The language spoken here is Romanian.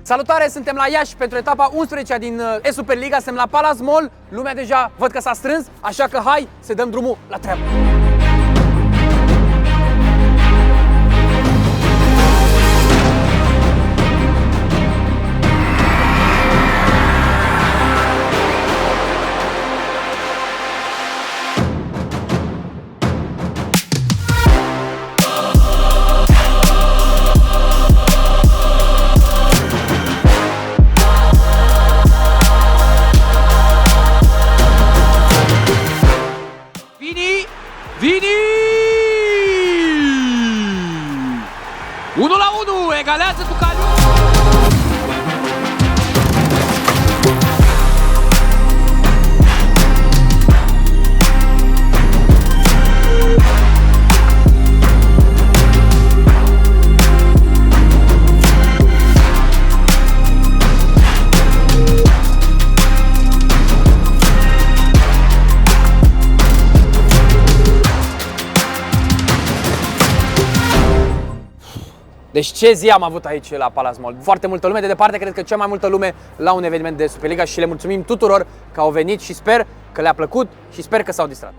Salutare, suntem la Iași pentru etapa 11-a din E-Superliga, suntem la Palace Mall. Lumea deja văd că s-a strâns, așa că hai să dăm drumul la treabă. Vini! 1-1, egalează Tucaliu. Deci ce zi am avut aici la Palace Mall? Foarte multă lume, de departe cred că cea mai multă lume la un eveniment de Superliga și le mulțumim tuturor că au venit și sper că le-a plăcut și sper că s-au distrat.